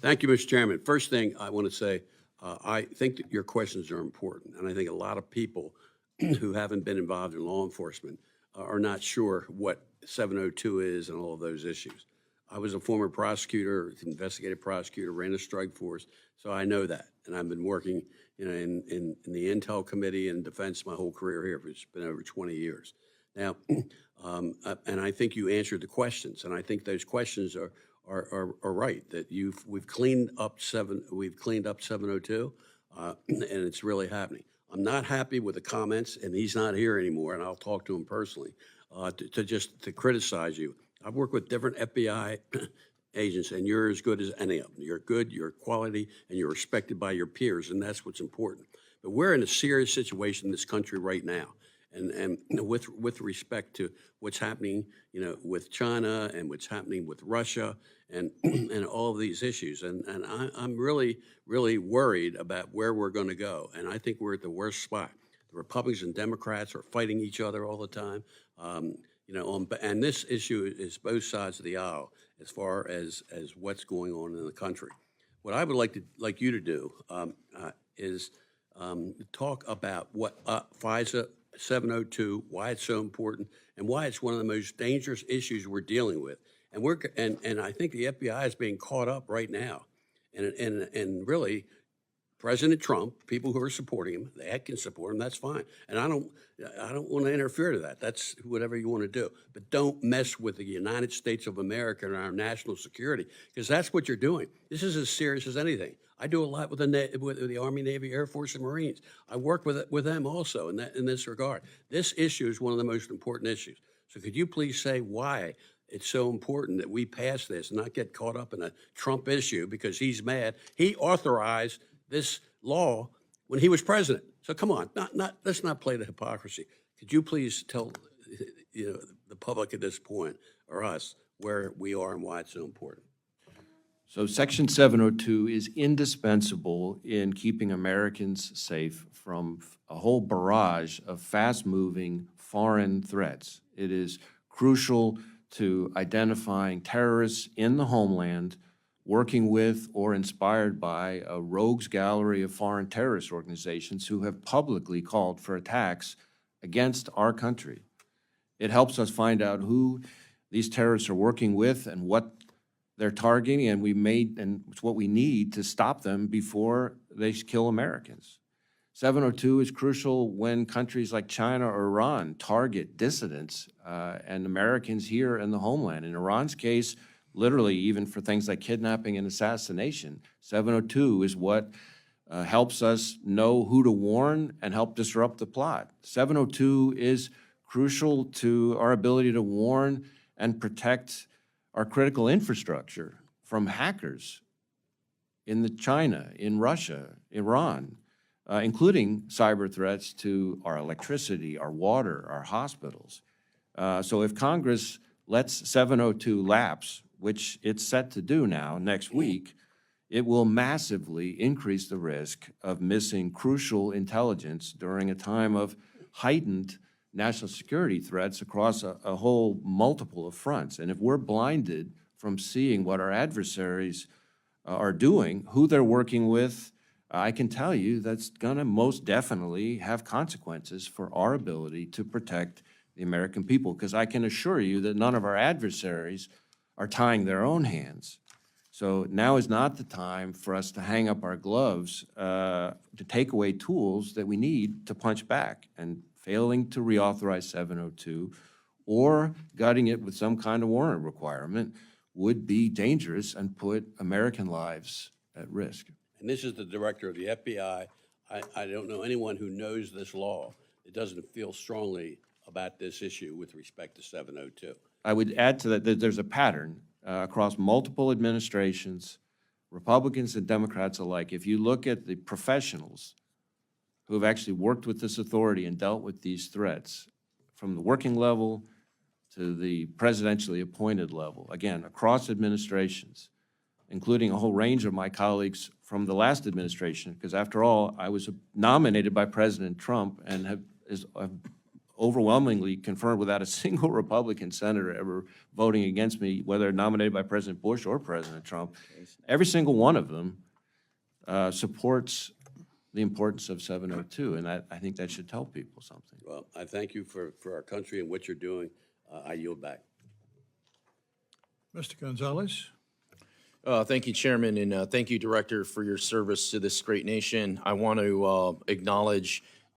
Thank you, Mr. Chairman. First thing I want to say, I think that your questions are important, and I think a lot of people who haven't been involved in law enforcement are not sure what 702 is and all of those issues. I was a former prosecutor, investigative prosecutor, ran a strike force, so I know that. And I've been working, in the Intel Committee and defense my whole career here. It's been over 20 years. Now, and I think you answered the questions, and I think those questions are right. That we've cleaned up 702, and it's really happening. I'm not happy with the comments, and he's not here anymore, and I'll talk to him personally to criticize you. I've worked with different FBI agents, and you're as good as any of them. You're good, you're quality, and you're respected by your peers, and that's what's important. But we're in a serious situation in this country right now, and with respect to what's happening, with China and what's happening with Russia, and and all of these issues, and I'm really worried about where we're going to go, and I think we're at the worst spot. The Republicans and Democrats are fighting each other all the time. And this issue is both sides of the aisle as far as what's going on in the country. What I would like you to do is talk about what FISA 702, why it's so important, and why it's one of the most dangerous issues we're dealing with. And I think the FBI is being caught up right now, and really, President Trump, people who are supporting him, they can support him. That's fine, and I don't want to interfere to that. That's whatever you want to do, but don't mess with the United States of America and our national security, because that's what you're doing. This is as serious as anything. I do a lot with the Army, Navy, Air Force, and Marines. I work with them also in this regard. This issue is one of the most important issues. So could you please say why it's so important that we pass this and not get caught up in a Trump issue because he's mad? He authorized this law when he was president. So come on, let's not play the hypocrisy. Could you please tell the public at this point, or us, where we are and why it's so important? So Section 702 is indispensable in keeping Americans safe from a whole barrage of fast-moving foreign threats. It is crucial to identifying terrorists in the homeland, working with or inspired by a rogues gallery of foreign terrorist organizations who have publicly called for attacks against our country. It helps us find out who these terrorists are working with and what they're targeting, and it's what we need to stop them before they kill Americans. 702 is crucial when countries like China or Iran target dissidents and Americans here in the homeland. In Iran's case, literally even for things like kidnapping and assassination, 702 is what helps us know who to warn and help disrupt the plot. 702 is crucial to our ability to warn and protect our critical infrastructure from hackers in China, in Russia, Iran, including cyber threats to our electricity, our water, our hospitals. So if Congress lets 702 lapse, which it's set to do now next week, it will massively increase the risk of missing crucial intelligence during a time of heightened national security threats across a whole multiple of fronts. And if we're blinded from seeing what our adversaries are doing, who they're working with, I can tell you that's going to most definitely have consequences for our ability to protect the American people, because I can assure you that none of our adversaries are tying their own hands. So now is not the time for us to hang up our gloves to take away tools that we need to punch back. And failing to reauthorize 702 or gutting it with some kind of warrant requirement would be dangerous and put American lives at risk. And this is the director of the FBI. I don't know anyone who knows this law that doesn't feel strongly about this issue with respect to 702. I would add to that there's a pattern across multiple administrations, Republicans and Democrats alike. If you look at the professionals who have actually worked with this authority and dealt with these threats, from the working level to the presidentially appointed level, again, across administrations, including a whole range of my colleagues from the last administration, because after all, I was nominated by President Trump and have overwhelmingly confirmed without a single Republican senator ever voting against me, whether nominated by President Bush or President Trump. Every single one of them supports the importance of 702, and I think that should tell people something. Well, I thank you for our country and what you're doing. I yield back. Mr. Gonzalez? Thank you, Chairman, and thank you, Director, for your service to this great nation. I want to acknowledge